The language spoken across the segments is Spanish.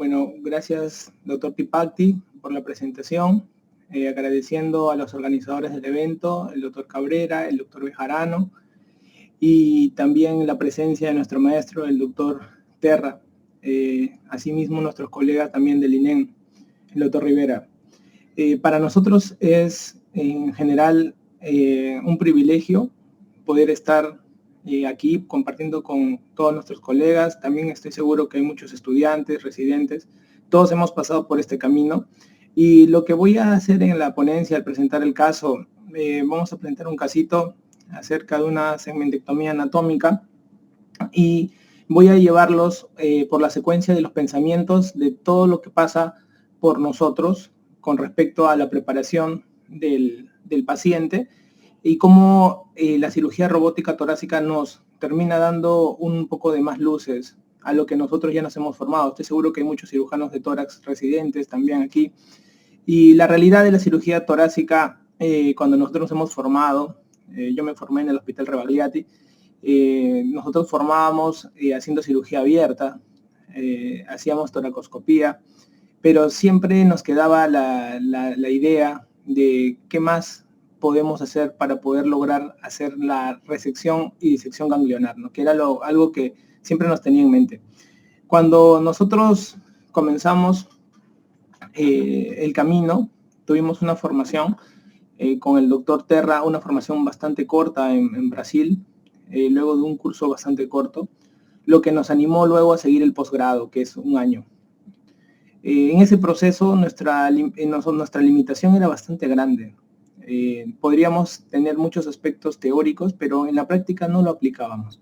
Bueno, gracias, doctor Tipacti, por la presentación. Agradeciendo a los organizadores del evento, el doctor Cabrera, el doctor Bejarano, y también la presencia de nuestro maestro, el doctor Terra. Asimismo, nuestros colegas también del INEM, el doctor Rivera. Para nosotros es, en general, un privilegio poder estar aquí compartiendo con todos nuestros colegas. También estoy seguro que hay muchos estudiantes, residentes, todos hemos pasado por este camino. Y lo que voy a hacer en la ponencia al presentar el caso, vamos a presentar un casito acerca de una segmentectomía anatómica y voy a llevarlos por la secuencia de los pensamientos de todo lo que pasa por nosotros con respecto a la preparación del paciente y cómo la cirugía robótica torácica nos termina dando un poco de más luces a lo que nosotros ya nos hemos formado. Estoy seguro que hay muchos cirujanos de tórax residentes también aquí. Y la realidad de la cirugía torácica, cuando nosotros nos hemos formado, yo me formé en el Hospital Rebagliati, nosotros formábamos haciendo cirugía abierta, hacíamos toracoscopía, pero siempre nos quedaba la idea de qué más podemos hacer para poder lograr hacer la resección y disección ganglionar, ¿no? Que era algo que siempre nos tenía en mente. Cuando nosotros comenzamos el camino, tuvimos una formación con el doctor Terra, una formación bastante corta en Brasil, luego de un curso bastante corto, lo que nos animó luego a seguir el posgrado, que es un año. En ese proceso nuestra limitación era bastante grande. Podríamos tener muchos aspectos teóricos, pero en la práctica no lo aplicábamos.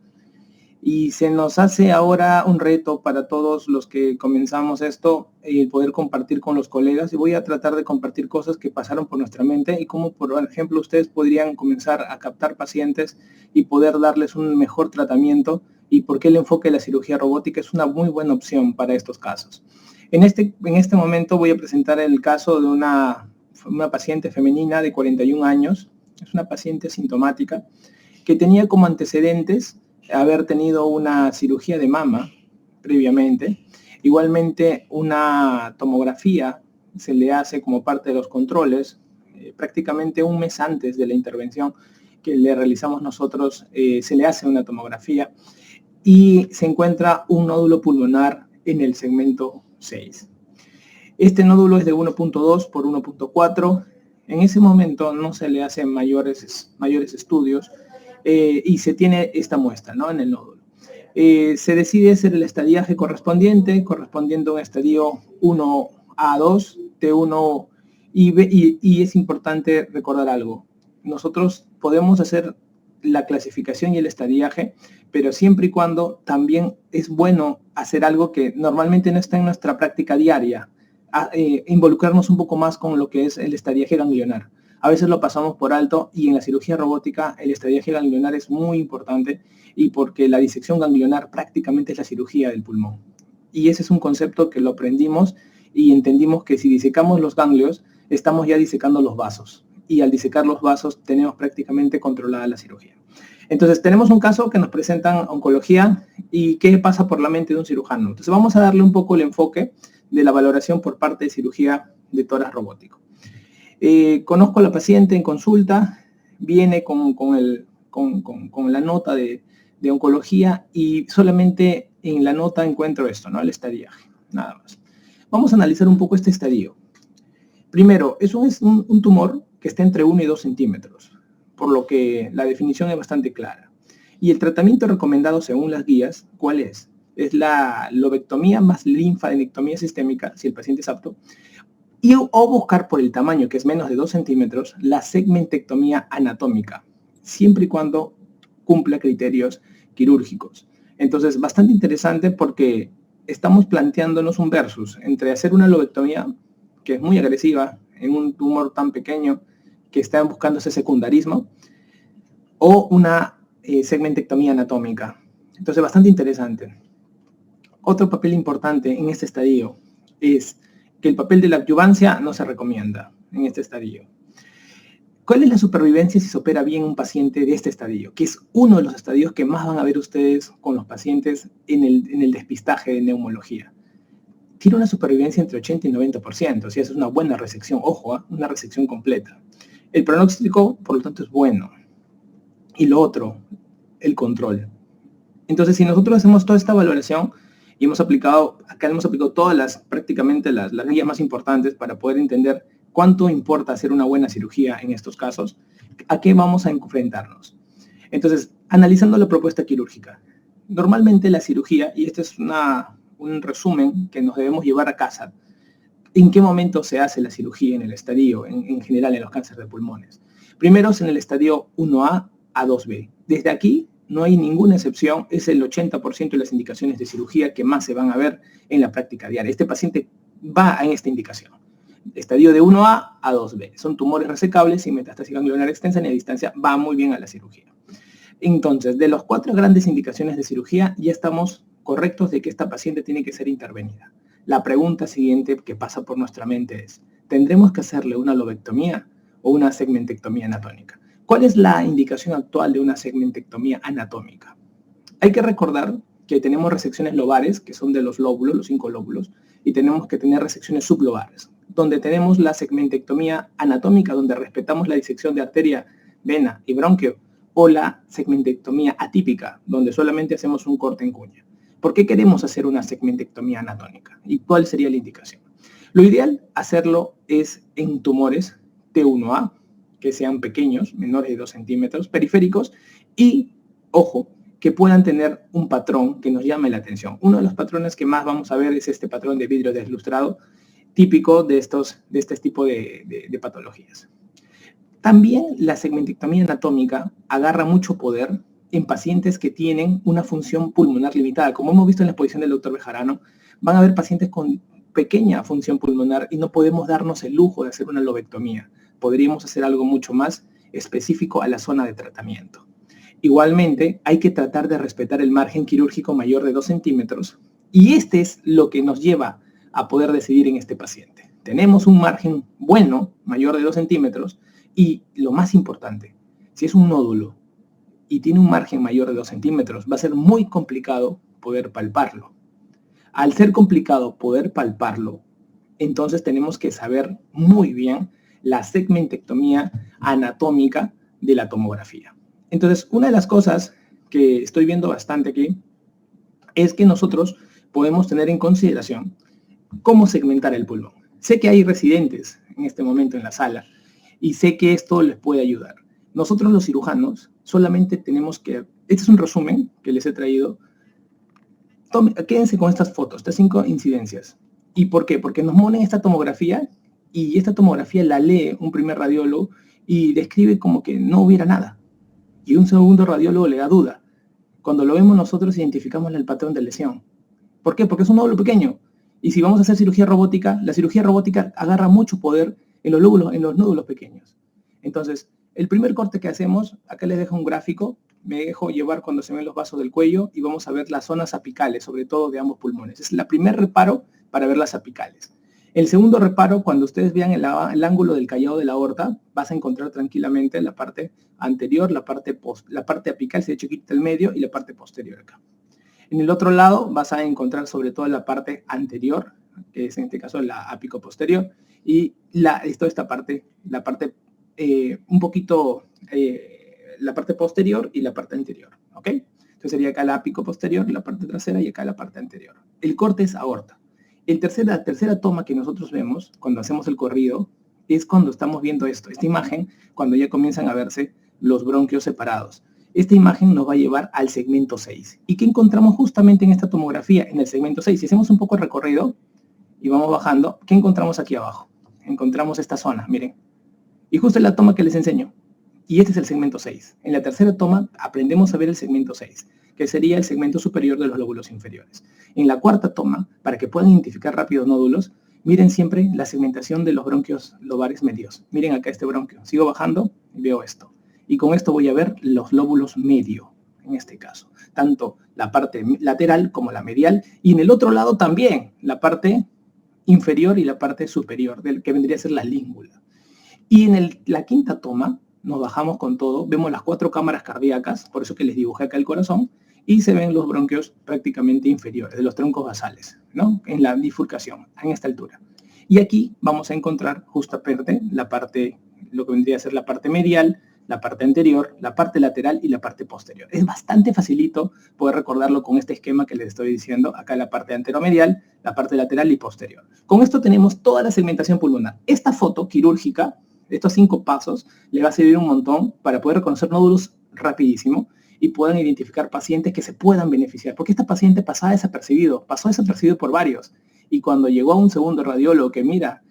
Y se nos hace ahora un reto para todos los que comenzamos esto, poder compartir con los colegas, y voy a tratar de compartir cosas que pasaron por nuestra mente y cómo, por ejemplo, ustedes podrían comenzar a captar pacientes y poder darles un mejor tratamiento, y por qué el enfoque de la cirugía robótica es una muy buena opción para estos casos. En este momento voy a presentar el caso de una paciente femenina de 41 años, es una paciente asintomática, que tenía como antecedentes haber tenido una cirugía de mama previamente. Igualmente una tomografía se le hace como parte de los controles, prácticamente un mes antes de la intervención que le realizamos nosotros, se le hace una tomografía y se encuentra un nódulo pulmonar en el segmento 6. Este nódulo es de 1.2 por 1.4. En ese momento no se le hacen mayores estudios, y se tiene esta muestra, ¿no?, en el nódulo. Se decide hacer el estadiaje correspondiendo a un estadio 1A2, T1, y es importante recordar algo. Nosotros podemos hacer la clasificación y el estadiaje, pero siempre y cuando también es bueno hacer algo que normalmente no está en nuestra práctica diaria, involucrarnos un poco más con lo que es el estadiaje ganglionar. A veces lo pasamos por alto, y en la cirugía robótica el estadiaje ganglionar es muy importante, y porque la disección ganglionar prácticamente es la cirugía del pulmón. Y ese es un concepto que lo aprendimos y entendimos que si disecamos los ganglios, estamos ya disecando los vasos. Y al disecar los vasos tenemos prácticamente controlada la cirugía. Entonces tenemos un caso que nos presentan oncología y qué pasa por la mente de un cirujano. Entonces vamos a darle un poco el enfoque de la valoración por parte de cirugía de tórax robótico. Conozco a la paciente en consulta, viene con la nota de oncología, y solamente en la nota encuentro esto, ¿no?, el estadiaje, nada más. Vamos a analizar un poco este estadio. Primero, es un tumor que está entre 1 y 2 centímetros, por lo que la definición es bastante clara. Y el tratamiento recomendado según las guías, ¿cuál es? Es la lobectomía más linfadenectomía sistémica, si el paciente es apto, o buscar por el tamaño, que es menos de 2 centímetros, la segmentectomía anatómica, siempre y cuando cumpla criterios quirúrgicos. Entonces, bastante interesante, porque estamos planteándonos un versus entre hacer una lobectomía, que es muy agresiva en un tumor tan pequeño que está buscando ese secundarismo, o una segmentectomía anatómica. Entonces, bastante interesante. Otro papel importante en este estadio es que el papel de la adyuvancia no se recomienda en este estadio. ¿Cuál es la supervivencia si se opera bien un paciente de este estadio? Que es uno de los estadios que más van a ver ustedes con los pacientes en el despistaje de neumología. tiene una supervivencia entre 80 y 90%, si es una buena resección, ojo, una resección completa. El pronóstico, por lo tanto, es bueno. Y lo otro, el control. Entonces, si nosotros hacemos toda esta valoración y hemos aplicado todas prácticamente las guías más importantes para poder entender cuánto importa hacer una buena cirugía en estos casos, ¿a qué vamos a enfrentarnos? Entonces, analizando la propuesta quirúrgica, normalmente la cirugía, y este es un resumen que nos debemos llevar a casa, ¿en qué momento se hace la cirugía en el estadio, en general en los cánceres de pulmones? Primero es en el estadio 1A a 2B. Desde aquí no hay ninguna excepción, es el 80% de las indicaciones de cirugía que más se van a ver en la práctica diaria. Este paciente va en esta indicación. Estadio de 1A a 2B. Son tumores resecables sin metástasis ganglionar extensa ni a distancia, va muy bien a la cirugía. Entonces, de las 4 grandes indicaciones de cirugía, ya estamos correctos de que esta paciente tiene que ser intervenida. La pregunta siguiente que pasa por nuestra mente es, ¿tendremos que hacerle una lobectomía o una segmentectomía anatómica? ¿Cuál es la indicación actual de una segmentectomía anatómica? Hay que recordar que tenemos resecciones lobares, que son de los lóbulos, los 5 lóbulos, y tenemos que tener resecciones sublobares, donde tenemos la segmentectomía anatómica, donde respetamos la disección de arteria, vena y bronquio, o la segmentectomía atípica, donde solamente hacemos un corte en cuña. ¿Por qué queremos hacer una segmentectomía anatómica? ¿Y cuál sería la indicación? Lo ideal hacerlo es en tumores T1A, que sean pequeños, menores de 2 centímetros, periféricos, y, ojo, que puedan tener un patrón que nos llame la atención. Uno de los patrones que más vamos a ver es este patrón de vidrio deslustrado, típico de este tipo de patologías. También la segmentectomía anatómica agarra mucho poder en pacientes que tienen una función pulmonar limitada. Como hemos visto en la exposición del doctor Bejarano, van a haber pacientes con pequeña función pulmonar y no podemos darnos el lujo de hacer una lobectomía. Podríamos hacer algo mucho más específico a la zona de tratamiento. Igualmente, hay que tratar de respetar el margen quirúrgico mayor de 2 centímetros y este es lo que nos lleva a poder decidir en este paciente. Tenemos un margen bueno, mayor de 2 centímetros, y lo más importante, si es un nódulo y tiene un margen mayor de 2 centímetros, va a ser muy complicado poder palparlo. Al ser complicado poder palparlo, entonces tenemos que saber muy bien la segmentectomía anatómica de la tomografía. Entonces, una de las cosas que estoy viendo bastante aquí es que nosotros podemos tener en consideración cómo segmentar el pulmón. Sé que hay residentes en este momento en la sala y sé que esto les puede ayudar. Nosotros los cirujanos solamente tenemos que, este es un resumen que les he traído, quédense con estas fotos, estas 5 incidencias. ¿Y por qué? Porque nos ponen esta tomografía y esta tomografía la lee un primer radiólogo y describe como que no hubiera nada. Y un segundo radiólogo le da duda. Cuando lo vemos nosotros identificamos el patrón de lesión. ¿Por qué? Porque es un nódulo pequeño. Y si vamos a hacer cirugía robótica, la cirugía robótica agarra mucho poder en los nódulos pequeños. Entonces, el primer corte que hacemos, acá les dejo un gráfico, me dejo llevar cuando se ven los vasos del cuello y vamos a ver las zonas apicales, sobre todo de ambos pulmones. Es el primer reparo para ver las apicales. El segundo reparo, cuando ustedes vean el ángulo del callado de la aorta, vas a encontrar tranquilamente la parte anterior, la parte apical, si de hecho quita el medio, y la parte posterior acá. En el otro lado vas a encontrar sobre todo la parte anterior, que es en este caso la apico posterior, y toda esta parte, la parte la parte posterior y la parte anterior, ¿ok? Entonces sería acá la apico posterior, la parte trasera y acá la parte anterior. El corte es aorta. La tercera toma que nosotros vemos cuando hacemos el corrido es cuando estamos viendo esta imagen, cuando ya comienzan a verse los bronquios separados. Esta imagen nos va a llevar al segmento 6. ¿Y qué encontramos justamente en esta tomografía? En el segmento 6. Si hacemos un poco de recorrido y vamos bajando, ¿qué encontramos aquí abajo? Encontramos esta zona, miren. Y justo es la toma que les enseño. Y este es el segmento 6. En la tercera toma aprendemos a ver el segmento 6, que sería el segmento superior de los lóbulos inferiores. En la cuarta toma, para que puedan identificar rápido nódulos, miren siempre la segmentación de los bronquios lobares medios. Miren acá este bronquio. Sigo bajando y veo esto. Y con esto voy a ver los lóbulos medio, en este caso. Tanto la parte lateral como la medial. Y en el otro lado también, la parte inferior y la parte superior, del que vendría a ser la língula. Y en la quinta toma, nos bajamos con todo, vemos las 4 cámaras cardíacas, por eso que les dibujé acá el corazón, y se ven los bronquios prácticamente inferiores, de los troncos basales, ¿no? En la bifurcación, en esta altura. Y aquí vamos a encontrar justamente la parte, lo que vendría a ser la parte medial, la parte anterior, la parte lateral y la parte posterior. Es bastante facilito poder recordarlo con este esquema que les estoy diciendo. Acá la parte anteromedial, la parte lateral y posterior. Con esto tenemos toda la segmentación pulmonar. Esta foto quirúrgica, estos 5 pasos, le va a servir un montón para poder reconocer nódulos rapidísimo y puedan identificar pacientes que se puedan beneficiar. Porque esta paciente pasó desapercibido por varios. Y cuando llegó a un segundo radiólogo que mira,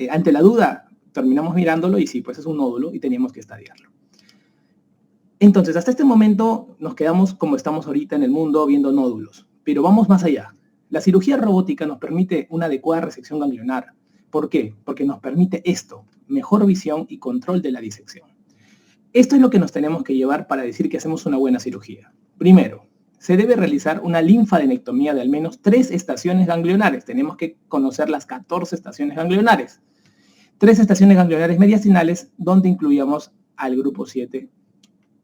ante la duda, terminamos mirándolo y sí, pues es un nódulo y teníamos que estadiarlo. Entonces, hasta este momento nos quedamos como estamos ahorita en el mundo viendo nódulos, pero vamos más allá. La cirugía robótica nos permite una adecuada resección ganglionar. ¿Por qué? Porque nos permite esto, mejor visión y control de la disección. Esto es lo que nos tenemos que llevar para decir que hacemos una buena cirugía. Primero, se debe realizar una linfadenectomía de al menos 3 estaciones ganglionares. Tenemos que conocer las 14 estaciones ganglionares. 3 estaciones ganglionares mediastinales donde incluíamos al grupo 7.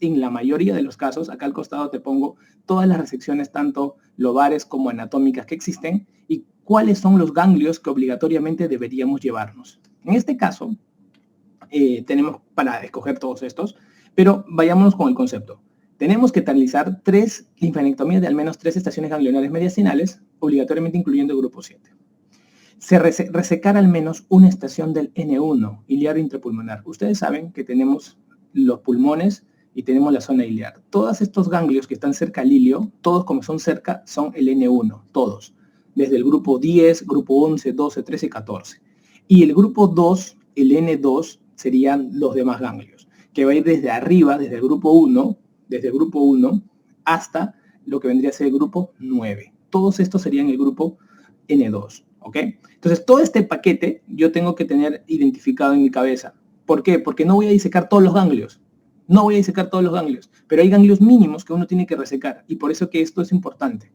En la mayoría de los casos, acá al costado te pongo todas las resecciones, tanto lobares como anatómicas que existen, y cuáles son los ganglios que obligatoriamente deberíamos llevarnos. En este caso, tenemos para escoger todos estos, pero vayámonos con el concepto. Tenemos que realizar 3 linfadenectomías de al menos 3 estaciones ganglionares mediastinales, obligatoriamente incluyendo el grupo 7. Resecar al menos una estación del N1, iliar intrapulmonar. Ustedes saben que tenemos los pulmones y tenemos la zona iliar. Todos estos ganglios que están cerca al ilio, todos como son cerca, son el N1, todos. Desde el grupo 10, grupo 11, 12, 13, 14. Y el grupo 2, el N2, serían los demás ganglios, que va a ir desde arriba, desde el grupo 1, hasta lo que vendría a ser el grupo 9. Todos estos serían el grupo N2, ¿ok? Entonces, todo este paquete yo tengo que tener identificado en mi cabeza. ¿Por qué? Porque no voy a disecar todos los ganglios. No voy a disecar todos los ganglios, pero hay ganglios mínimos que uno tiene que resecar, y por eso que esto es importante.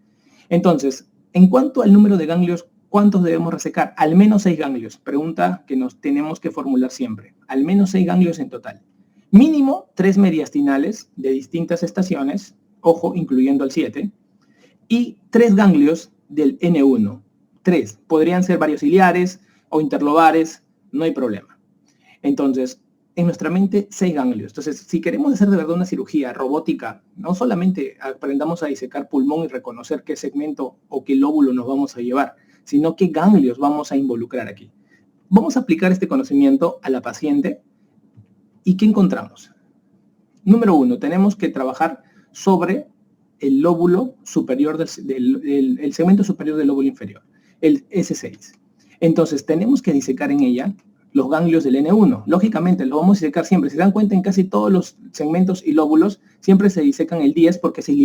Entonces, en cuanto al número de ganglios, ¿cuántos debemos resecar? Al menos 6 ganglios. Pregunta que nos tenemos que formular siempre. Al menos 6 ganglios en total. Mínimo 3 mediastinales de distintas estaciones, ojo, incluyendo el 7, y 3 ganglios del N1. 3. Podrían ser varios ciliares o interlobares, no hay problema. Entonces, en nuestra mente 6 ganglios. Entonces, si queremos hacer de verdad una cirugía robótica, no solamente aprendamos a disecar pulmón y reconocer qué segmento o qué lóbulo nos vamos a llevar, sino qué ganglios vamos a involucrar aquí. Vamos a aplicar este conocimiento a la paciente y ¿qué encontramos? Número 1, tenemos que trabajar sobre el lóbulo superior el segmento superior del lóbulo inferior, el S6. Entonces, tenemos que disecar en ella los ganglios del N1. Lógicamente, lo vamos a disecar siempre. Si se dan cuenta, en casi todos los segmentos y lóbulos, siempre se disecan el 10 porque es el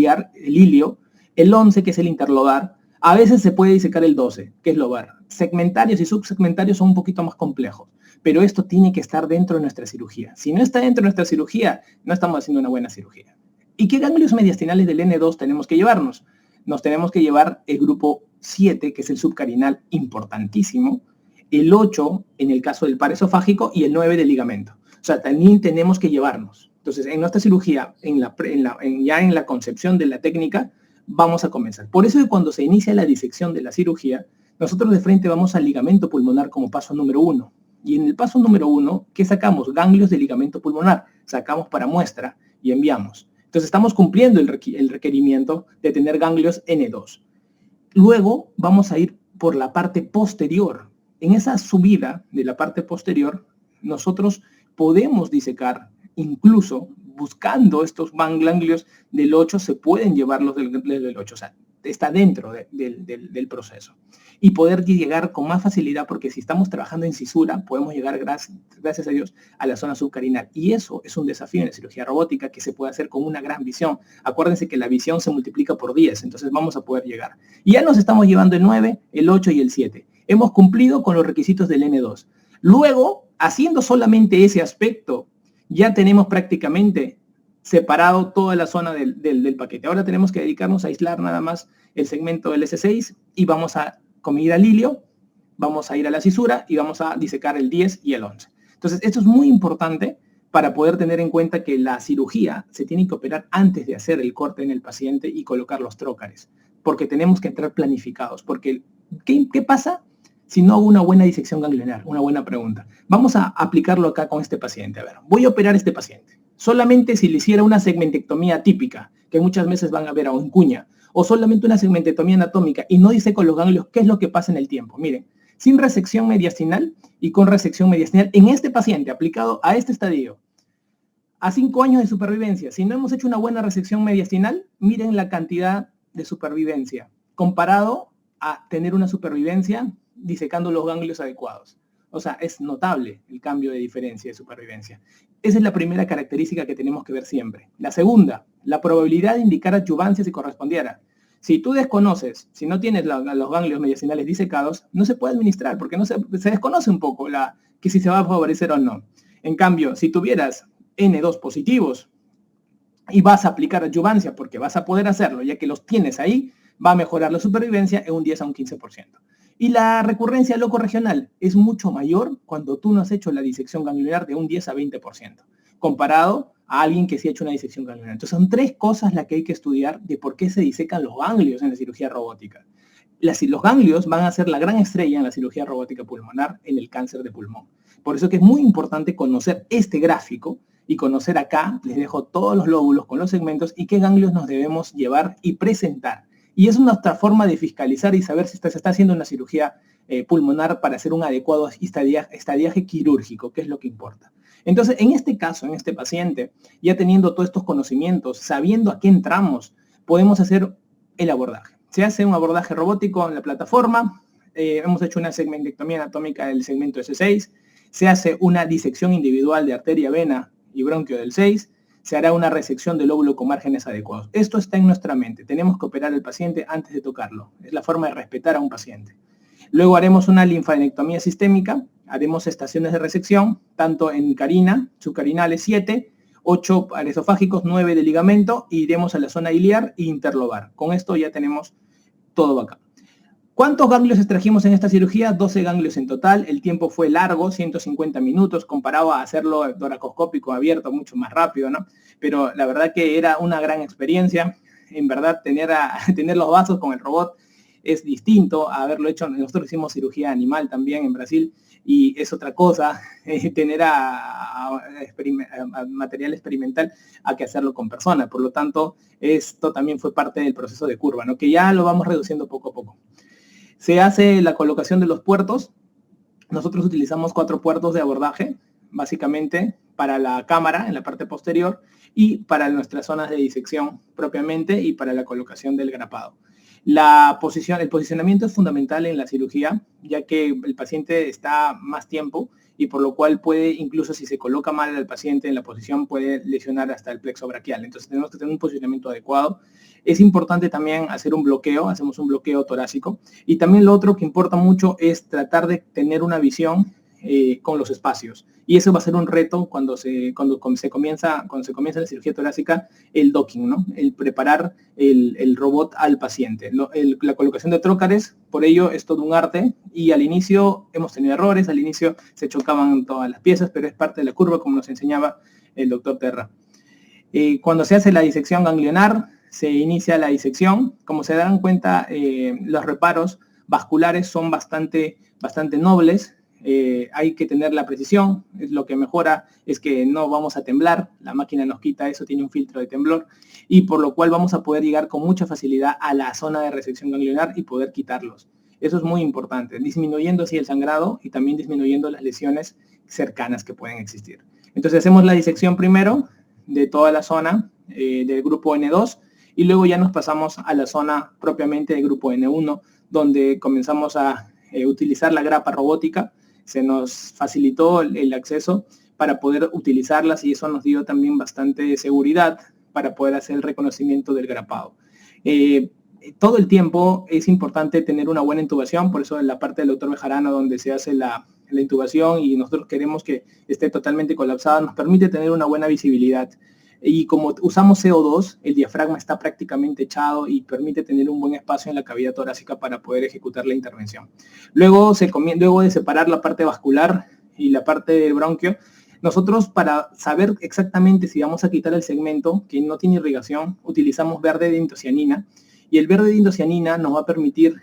ilio, el 11 que es el interlobar. A veces se puede disecar el 12, que es lobar. Segmentarios y subsegmentarios son un poquito más complejos, pero esto tiene que estar dentro de nuestra cirugía. Si no está dentro de nuestra cirugía, no estamos haciendo una buena cirugía. ¿Y qué ganglios mediastinales del N2 tenemos que llevarnos? Nos tenemos que llevar el grupo 7, que es el subcarinal, importantísimo, el 8 en el caso del par esofágico y el 9 del ligamento. O sea, también tenemos que llevarnos. Entonces, en nuestra cirugía, ya en la concepción de la técnica, vamos a comenzar. Por eso que cuando se inicia la disección de la cirugía, nosotros de frente vamos al ligamento pulmonar como paso número 1. Y en el paso número 1, ¿qué sacamos? Ganglios de ligamento pulmonar. Sacamos para muestra y enviamos. Entonces, estamos cumpliendo el requerimiento de tener ganglios N2. Luego, vamos a ir por la parte posterior. En esa subida de la parte posterior, nosotros podemos disecar, incluso buscando estos ganglios del 8, se pueden llevarlos del 8, o sea, está dentro del proceso. Y poder llegar con más facilidad, porque si estamos trabajando en cisura, podemos llegar, gracias a Dios, a la zona subcarinal. Y eso es un desafío en la cirugía robótica que se puede hacer con una gran visión. Acuérdense que la visión se multiplica por 10, entonces vamos a poder llegar. Y ya nos estamos llevando el 9, el 8 y el 7. Hemos cumplido con los requisitos del N2. Luego, haciendo solamente ese aspecto, ya tenemos prácticamente separado toda la zona del paquete. Ahora tenemos que dedicarnos a aislar nada más el segmento del S6 y vamos a ir al ilio, vamos a ir a la cisura y vamos a disecar el 10 y el 11. Entonces, esto es muy importante para poder tener en cuenta que la cirugía se tiene que operar antes de hacer el corte en el paciente y colocar los trócares, porque tenemos que entrar planificados. Porque, ¿qué pasa si no hago una buena disección ganglionar? Una buena pregunta. Vamos a aplicarlo acá con este paciente. A ver, voy a operar a este paciente. Solamente si le hiciera una segmentectomía típica, que muchas veces van a ver a un cuña, o solamente una segmentectomía anatómica y no diseco los ganglios, ¿qué es lo que pasa en el tiempo? Miren, sin resección mediastinal y con resección mediastinal en este paciente aplicado a este estadio, a 5 años de supervivencia, si no hemos hecho una buena resección mediastinal, miren la cantidad de supervivencia comparado a tener una supervivencia disecando los ganglios adecuados. O sea, es notable el cambio de diferencia de supervivencia. Esa es la primera característica que tenemos que ver siempre. La segunda, la probabilidad de indicar adyuvancia si correspondiera. Si tú desconoces, si no tienes los ganglios mediastinales disecados, no se puede administrar porque no se desconoce un poco que si se va a favorecer o no. En cambio, si tuvieras N2 positivos y vas a aplicar adyuvancia porque vas a poder hacerlo, ya que los tienes ahí, va a mejorar la supervivencia en un 10 a un 15%. Y la recurrencia locorregional es mucho mayor cuando tú no has hecho la disección ganglionar de un 10 a 20%, comparado a alguien que sí ha hecho una disección ganglionar. Entonces son 3 cosas las que hay que estudiar de por qué se disecan los ganglios en la cirugía robótica. Los ganglios van a ser la gran estrella en la cirugía robótica pulmonar en el cáncer de pulmón. Por eso que es muy importante conocer este gráfico y conocer acá, les dejo todos los lóbulos con los segmentos y qué ganglios nos debemos llevar y presentar. Y es una otra forma de fiscalizar y saber si se está haciendo una cirugía pulmonar para hacer un adecuado estadiaje quirúrgico, que es lo que importa. Entonces, en este caso, en este paciente, ya teniendo todos estos conocimientos, sabiendo a qué entramos, podemos hacer el abordaje. Se hace un abordaje robótico en la plataforma, hemos hecho una segmentectomía anatómica del segmento S6, se hace una disección individual de arteria, vena y bronquio del 6, se hará una resección del lóbulo con márgenes adecuados. Esto está en nuestra mente, tenemos que operar al paciente antes de tocarlo, es la forma de respetar a un paciente. Luego haremos una linfadenectomía sistémica, haremos estaciones de resección, tanto en carina, subcarinales 7, 8 esofágicos, 9 de ligamento, e iremos a la zona iliar e interlobar. Con esto ya tenemos todo acá. ¿Cuántos ganglios extrajimos en esta cirugía? 12 ganglios en total. El tiempo fue largo, 150 minutos, comparado a hacerlo toracoscópico abierto, mucho más rápido, ¿no? Pero la verdad que era una gran experiencia. En verdad, tener los vasos con el robot es distinto a haberlo hecho. Nosotros hicimos cirugía animal también en Brasil y es otra cosa tener a material experimental a que hacerlo con personas. Por lo tanto, esto también fue parte del proceso de curva, ¿no? Que ya lo vamos reduciendo poco a poco. Se hace la colocación de los puertos. Nosotros utilizamos 4 puertos de abordaje, básicamente para la cámara en la parte posterior y para nuestras zonas de disección propiamente y para la colocación del grapado. El posicionamiento es fundamental en la cirugía, ya que el paciente está más tiempo y por lo cual puede, incluso si se coloca mal al paciente en la posición, puede lesionar hasta el plexo braquial. Entonces tenemos que tener un posicionamiento adecuado. Es importante también hacer un bloqueo, hacemos un bloqueo torácico. Y también lo otro que importa mucho es tratar de tener una visión con los espacios. Y eso va a ser un reto cuando se comienza la cirugía torácica, el docking, ¿no? El preparar el robot al paciente. La colocación de trócares, por ello, es todo un arte. Y al inicio hemos tenido errores, al inicio se chocaban todas las piezas, pero es parte de la curva, como nos enseñaba el doctor Terra. Cuando se hace la disección ganglionar, se inicia la disección. Como se darán cuenta, los reparos vasculares son bastante nobles. Hay que tener la precisión, lo que mejora es que no vamos a temblar, la máquina nos quita eso, tiene un filtro de temblor, y por lo cual vamos a poder llegar con mucha facilidad a la zona de resección ganglionar y poder quitarlos. Eso es muy importante, disminuyendo así el sangrado y también disminuyendo las lesiones cercanas que pueden existir. Entonces hacemos la disección primero de toda la zona del grupo N2 y luego ya nos pasamos a la zona propiamente del grupo N1, donde comenzamos a utilizar la grapa robótica. Se nos facilitó el acceso para poder utilizarlas y eso nos dio también bastante seguridad para poder hacer el reconocimiento del grapado. Todo el tiempo es importante tener una buena intubación, por eso en la parte del doctor Bejarano donde se hace la intubación y nosotros queremos que esté totalmente colapsada, nos permite tener una buena visibilidad. Y como usamos CO2, el diafragma está prácticamente echado y permite tener un buen espacio en la cavidad torácica para poder ejecutar la intervención. Luego de separar la parte vascular y la parte del bronquio, Nosotros, para saber exactamente si vamos a quitar el segmento que no tiene irrigación, utilizamos verde de indocianina, y el verde de indocianina nos va a permitir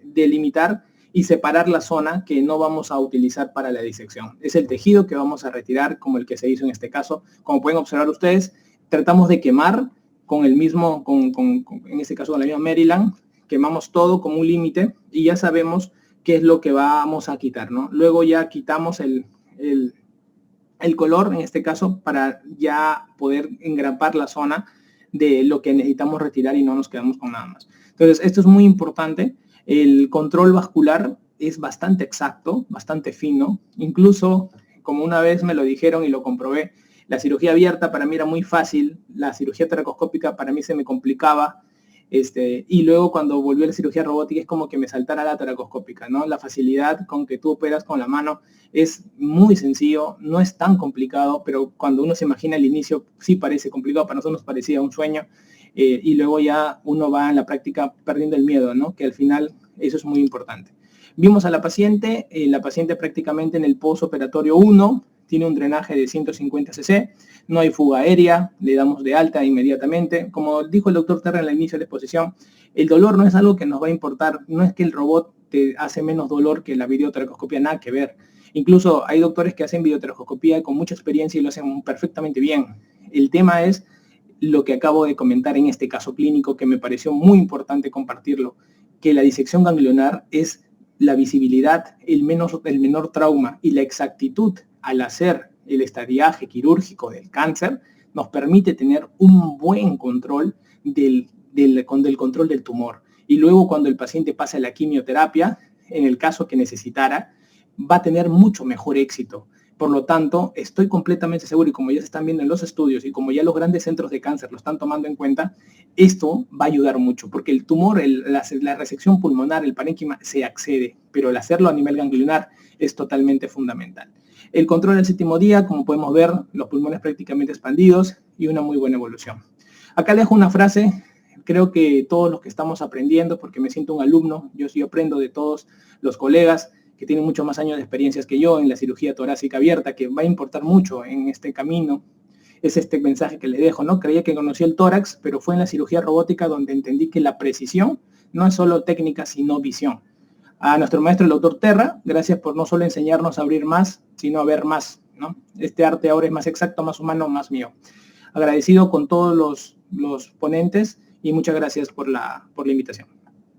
delimitar y separar la zona que no vamos a utilizar para la disección. Es el tejido que vamos a retirar, como el que se hizo en este caso. Como pueden observar ustedes, tratamos de quemar con el mismo, en este caso con la misma Maryland, quemamos todo como un límite y ya sabemos qué es lo que vamos a quitar, ¿no? Luego ya quitamos el color, en este caso, para ya poder engrapar la zona de lo que necesitamos retirar y no nos quedamos con nada más. Entonces, esto es muy importante. El control vascular es bastante exacto, bastante fino. Incluso, como una vez me lo dijeron y lo comprobé, la cirugía abierta para mí era muy fácil, la cirugía toracoscópica para mí se me complicaba, y luego cuando volvió la cirugía robótica es como que me saltara la toracoscópica, ¿no? La facilidad con que tú operas con la mano es muy sencillo, no es tan complicado, pero cuando uno se imagina al inicio sí parece complicado, para nosotros nos parecía un sueño, y luego ya uno va en la práctica perdiendo el miedo, ¿no? Que al final eso es muy importante. Vimos a la paciente prácticamente en el postoperatorio 1, tiene un drenaje de 150 cc, no hay fuga aérea, le damos de alta inmediatamente. Como dijo el doctor Terra en el inicio de la exposición, el dolor no es algo que nos va a importar, no es que el robot te hace menos dolor que la videotoracoscopía, nada que ver. Incluso hay doctores que hacen videotoracoscopía con mucha experiencia y lo hacen perfectamente bien. El tema es lo que acabo de comentar en este caso clínico, que me pareció muy importante compartirlo, que la disección ganglionar es la visibilidad, el menor trauma y la exactitud al hacer el estadiaje quirúrgico del cáncer nos permite tener un buen control del control del tumor. Y luego cuando el paciente pasa a la quimioterapia, en el caso que necesitara, va a tener mucho mejor éxito. Por lo tanto, estoy completamente seguro, y como ya se están viendo en los estudios y como ya los grandes centros de cáncer lo están tomando en cuenta, esto va a ayudar mucho, porque el tumor, la resección pulmonar, el parénquima, se accede, pero el hacerlo a nivel ganglionar es totalmente fundamental. El control del séptimo día, como podemos ver, los pulmones prácticamente expandidos y una muy buena evolución. Acá dejo una frase, creo que todos los que estamos aprendiendo, porque me siento un alumno, yo aprendo de todos los colegas que tienen muchos más años de experiencias que yo en la cirugía torácica abierta, que va a importar mucho en este camino, es este mensaje que les dejo, ¿no? Creía que conocía el tórax, pero fue en la cirugía robótica donde entendí que la precisión no es solo técnica, sino visión. A nuestro maestro, el doctor Terra, gracias por no solo enseñarnos a abrir más, sino a ver más, ¿no? Este arte ahora es más exacto, más humano, más mío. Agradecido con todos los ponentes y muchas gracias por la invitación.